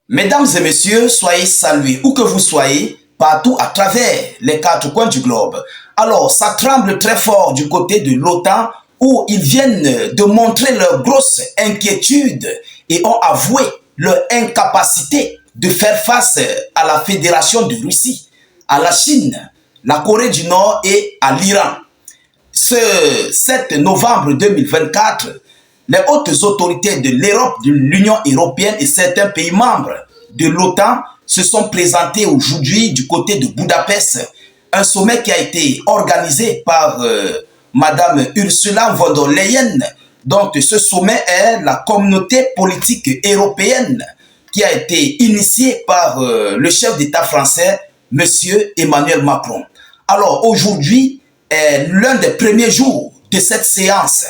Mesdames et messieurs, soyez salués, où que vous soyez, partout à travers les quatre coins du globe. Alors, ça tremble très fort du côté de l'OTAN, où ils viennent de montrer leur grosse inquiétude et ont avoué leur incapacité de faire face à la Fédération de Russie, à la Chine, la Corée du Nord et à l'Iran. Ce 7 novembre 2024, les hautes autorités de l'Europe, de l'Union européenne et certains pays membres de l'OTAN se sont présentés aujourd'hui du côté de Budapest, un sommet qui a été organisé par Madame Ursula von der Leyen. Donc ce sommet est la communauté politique européenne qui a été initiée par le chef d'État français, Monsieur Emmanuel Macron. Alors aujourd'hui est l'un des premiers jours de cette séance.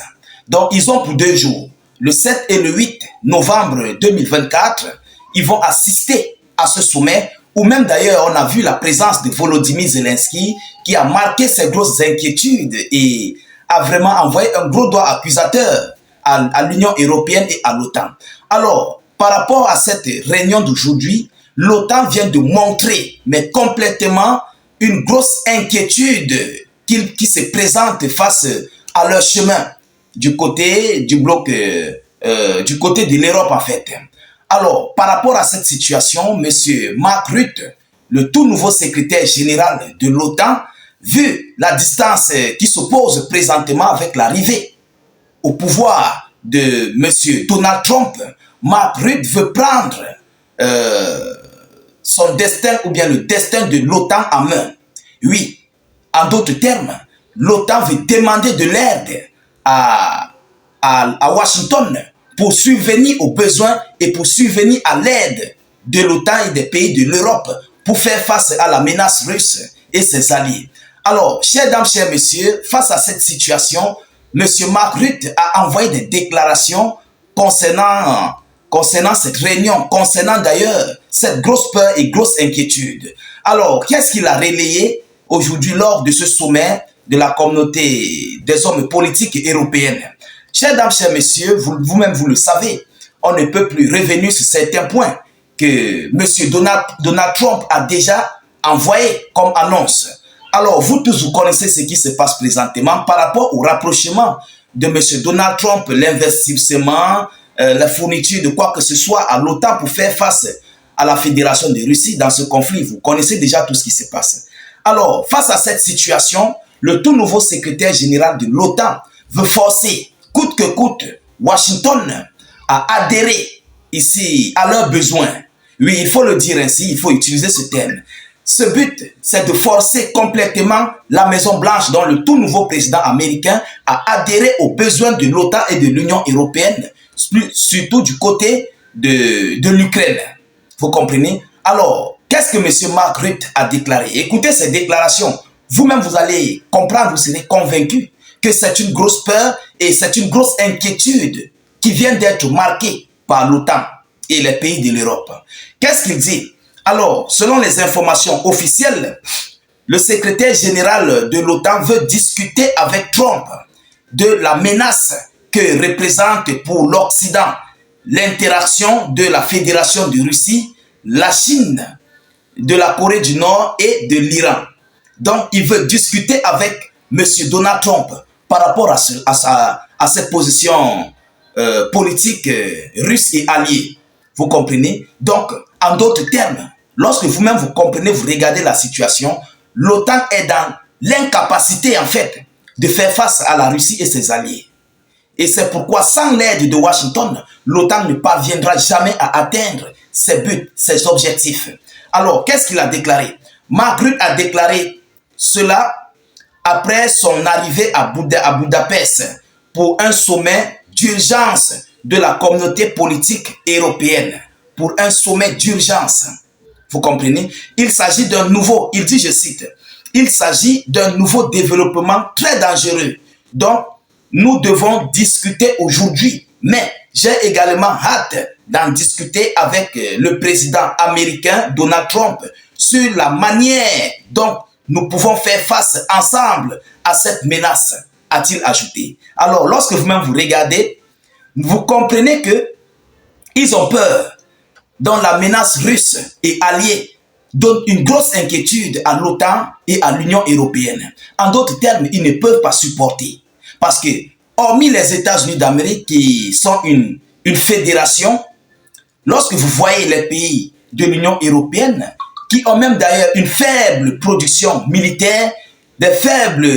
Donc, ils ont pour 2 jours, le 7 et le 8 novembre 2024, ils vont assister à ce sommet, où même d'ailleurs, on a vu la présence de Volodymyr Zelensky, qui a marqué ses grosses inquiétudes et a vraiment envoyé un gros doigt accusateur à l'Union européenne et à l'OTAN. Alors, par rapport à cette réunion d'aujourd'hui, l'OTAN vient de montrer, mais complètement, une grosse inquiétude qui se présente face à leur chemin du côté du bloc, du côté de l'Europe en fait. Alors, par rapport à cette situation, M. Mark Rutte, le tout nouveau secrétaire général de l'OTAN, vu la distance qui s'oppose présentement avec l'arrivée au pouvoir de M. Donald Trump, Mark Rutte veut prendre son destin ou bien le destin de l'OTAN en main. Oui, en d'autres termes, l'OTAN veut demander de l'aide à Washington pour subvenir aux besoins et pour subvenir à l'aide de l'OTAN et des pays de l'Europe pour faire face à la menace russe et ses alliés. Alors, chers dames, chers messieurs, face à cette situation, M. Mark Rutte a envoyé des déclarations concernant cette réunion, concernant d'ailleurs cette grosse peur et grosse inquiétude. Alors, qu'est-ce qu'il a relayé aujourd'hui lors de ce sommet de la communauté des hommes politiques européennes? Chers dames, chers messieurs, vous-même vous le savez, on ne peut plus revenir sur certains points que M. Donald Trump a déjà envoyé comme annonce. Alors, vous tous, vous connaissez ce qui se passe présentement par rapport au rapprochement de M. Donald Trump, l'investissement, la fourniture de quoi que ce soit à l'OTAN pour faire face à la Fédération de Russie dans ce conflit. Vous connaissez déjà tout ce qui se passe. Alors, face à cette situation, le tout nouveau secrétaire général de l'OTAN veut forcer, coûte que coûte, Washington à adhérer ici à leurs besoins. Oui, il faut le dire ainsi, il faut utiliser ce terme. Ce but, c'est de forcer complètement la Maison-Blanche, dont le tout nouveau président américain, à adhérer aux besoins de l'OTAN et de l'Union européenne, surtout du côté de l'Ukraine. Vous comprenez? Alors, qu'est-ce que M. Mark Rutte a déclaré? Écoutez ces déclarations. Vous-même, vous allez comprendre, vous serez convaincu que c'est une grosse peur et c'est une grosse inquiétude qui vient d'être marquée par l'OTAN et les pays de l'Europe. Qu'est-ce qu'il dit? Alors, selon les informations officielles, le secrétaire général de l'OTAN veut discuter avec Trump de la menace que représente pour l'Occident l'interaction de la Fédération de Russie, la Chine, de la Corée du Nord et de l'Iran. Donc, il veut discuter avec M. Donald Trump par rapport à cette position politique russe et alliée. Vous comprenez? Donc, en d'autres termes, lorsque vous-même vous comprenez, vous regardez la situation, l'OTAN est dans l'incapacité, en fait, de faire face à la Russie et ses alliés. Et c'est pourquoi, sans l'aide de Washington, l'OTAN ne parviendra jamais à atteindre ses buts, ses objectifs. Alors, qu'est-ce qu'il a déclaré? Mark Rutte a déclaré cela après son arrivée à Budapest pour un sommet d'urgence de la communauté politique européenne. Pour un sommet d'urgence. Vous comprenez? Il s'agit d'un nouveau, il dit, je cite, il s'agit d'un nouveau développement très dangereux. Donc, nous devons discuter aujourd'hui. Mais j'ai également hâte d'en discuter avec le président américain Donald Trump sur la manière dont nous pouvons faire face ensemble à cette menace, a-t-il ajouté. Alors, lorsque vous-même vous regardez, vous comprenez que ils ont peur dont la menace russe et alliée donne une grosse inquiétude à l'OTAN et à l'Union européenne. En d'autres termes, ils ne peuvent pas supporter. Parce que, hormis les États-Unis d'Amérique qui sont une fédération, lorsque vous voyez les pays de l'Union européenne, qui ont même d'ailleurs une faible production militaire, des faibles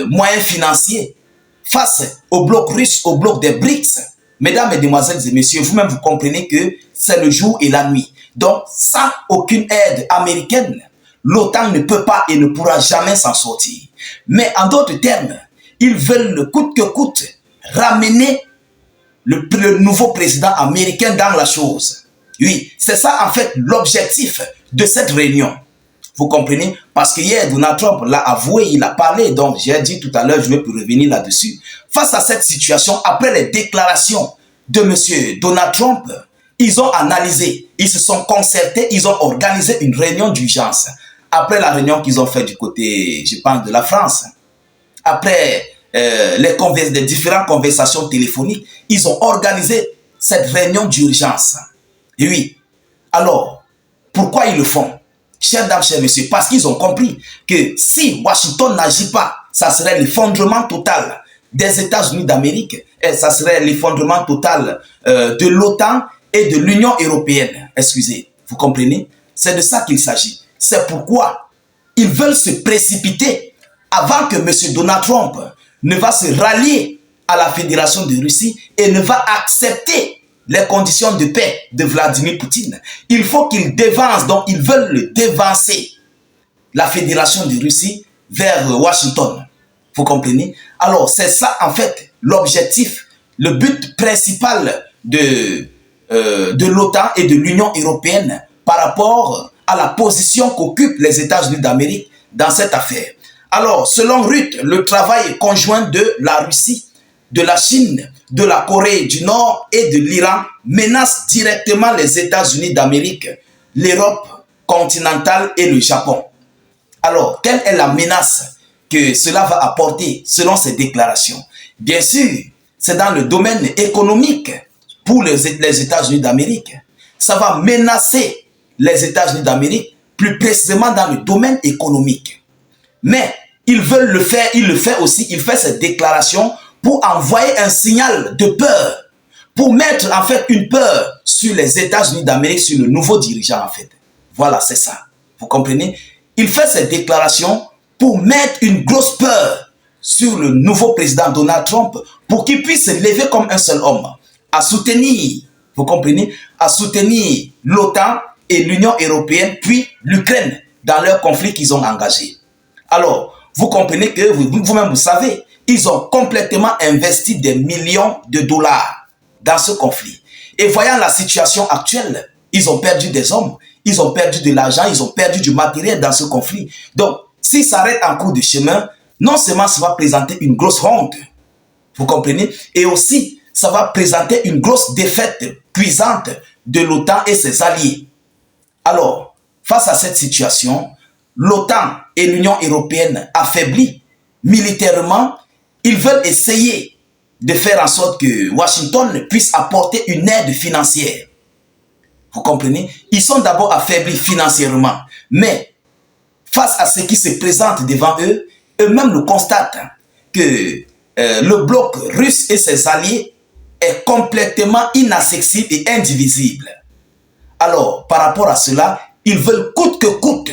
moyens financiers, face au bloc russe, au bloc des BRICS, mesdames, mesdemoiselles et messieurs, vous-même vous comprenez que c'est le jour et la nuit. Donc, sans aucune aide américaine, l'OTAN ne peut pas et ne pourra jamais s'en sortir. Mais en d'autres termes, ils veulent coûte que coûte ramener le nouveau président américain dans la chose. Oui, c'est ça en fait l'objectif de cette réunion. Vous comprenez? Parce que hier, Donald Trump l'a avoué, il a parlé, donc j'ai dit tout à l'heure, je vais plus revenir là-dessus. Face à cette situation, après les déclarations de M. Donald Trump, ils ont analysé, ils se sont concertés, ils ont organisé une réunion d'urgence. Après la réunion qu'ils ont faite du côté, je pense, de la France, après les différentes conversations téléphoniques, ils ont organisé cette réunion d'urgence. Et oui, alors, pourquoi ils le font? Chers dames, chers messieurs, parce qu'ils ont compris que si Washington n'agit pas, ça serait l'effondrement total des États-Unis d'Amérique et ça serait l'effondrement total de l'OTAN et de l'Union européenne. Excusez, vous comprenez? C'est de ça qu'il s'agit. C'est pourquoi ils veulent se précipiter avant que M. Donald Trump ne va se rallier à la Fédération de Russie et ne va accepter les conditions de paix de Vladimir Poutine. Il faut qu'ils dévancent, donc ils veulent dévancer la Fédération de Russie vers Washington. Vous comprenez? Alors, c'est ça en fait l'objectif, le but principal de l'OTAN et de l'Union européenne par rapport à la position qu'occupent les États-Unis d'Amérique dans cette affaire. Alors, selon Rutte, le travail conjoint de la Russie, de la Chine, de la Corée du Nord et de l'Iran menace directement les États-Unis d'Amérique, l'Europe continentale et le Japon. Alors, quelle est la menace que cela va apporter selon ces déclarations? Bien sûr, c'est dans le domaine économique pour les États-Unis d'Amérique. Ça va menacer les États-Unis d'Amérique, plus précisément dans le domaine économique. Mais ils veulent le faire, il le fait aussi, il fait cette déclaration pour envoyer un signal de peur, pour mettre en fait une peur sur les États-Unis d'Amérique, sur le nouveau dirigeant en fait. Voilà, c'est ça. Vous comprenez? Il fait cette déclaration pour mettre une grosse peur sur le nouveau président Donald Trump, pour qu'il puisse se lever comme un seul homme, à soutenir, vous comprenez, à soutenir l'OTAN et l'Union européenne, puis l'Ukraine, dans leur conflit qu'ils ont engagé. Alors, vous comprenez que vous-même, vous savez, ils ont complètement investi des millions de dollars dans ce conflit. Et voyant la situation actuelle, ils ont perdu des hommes, ils ont perdu de l'argent, ils ont perdu du matériel dans ce conflit. Donc, s'ils s'arrêtent en cours de chemin, non seulement ça va présenter une grosse honte, vous comprenez, et aussi, ça va présenter une grosse défaite cuisante de l'OTAN et ses alliés. Alors, face à cette situation, l'OTAN et l'Union européenne affaiblies militairement, ils veulent essayer de faire en sorte que Washington puisse apporter une aide financière. Vous comprenez? Ils sont d'abord affaiblis financièrement, mais face à ce qui se présente devant eux, eux-mêmes le constatent que le bloc russe et ses alliés est complètement inaccessible et indivisible. Alors, par rapport à cela, ils veulent coûte que coûte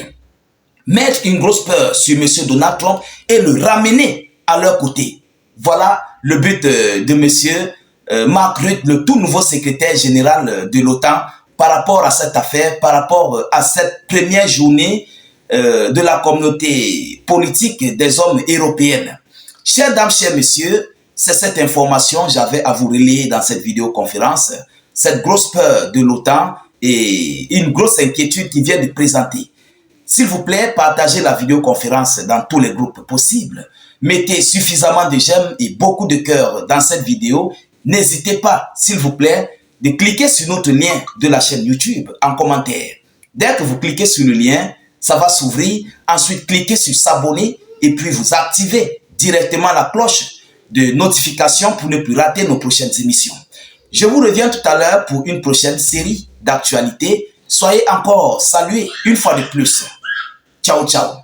mettre une grosse peur sur M. Donald Trump et le ramener à leur côté. Voilà le but de M. Mark Rutte, le tout nouveau secrétaire général de l'OTAN, par rapport à cette affaire, par rapport à cette première journée de la communauté politique des hommes européennes. Chères dames, chers messieurs, c'est cette information que j'avais à vous relayer dans cette vidéoconférence, cette grosse peur de l'OTAN et une grosse inquiétude qui vient de présenter. S'il vous plaît, partagez la vidéoconférence dans tous les groupes possibles. Mettez suffisamment de j'aime et beaucoup de cœur dans cette vidéo. N'hésitez pas, s'il vous plaît, de cliquer sur notre lien de la chaîne YouTube en commentaire. Dès que vous cliquez sur le lien, ça va s'ouvrir. Ensuite, cliquez sur s'abonner et puis vous activez directement la cloche de notification pour ne plus rater nos prochaines émissions. Je vous reviens tout à l'heure pour une prochaine série d'actualité. Soyez encore salués une fois de plus. Ciao, ciao.